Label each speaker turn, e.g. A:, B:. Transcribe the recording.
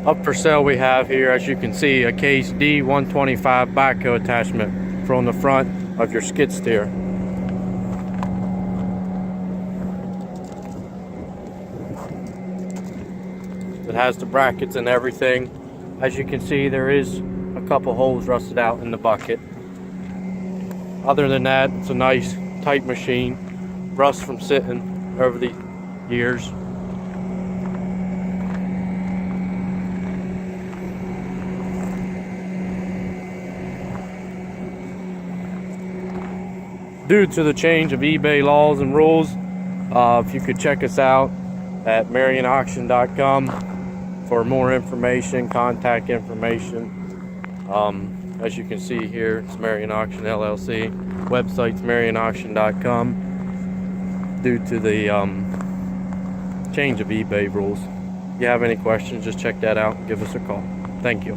A: Up for sale we have here, as you can see, a Case D125 backhoe attachment from the front of your skid steer. It has the brackets and everything. As you can see, there is a couple holes rusted out in the bucket. Other than that, it's a nice tight machine. Rust from sitting over the years. Due to the change of eBay laws and rules, if you could check us out at marionauction.com for more information, contact information. As you can see here, it's Marion Auction LLC. Website's marionauction.com. Due to the change of eBay rules. If you have any questions, just check that out and give us a call. Thank you.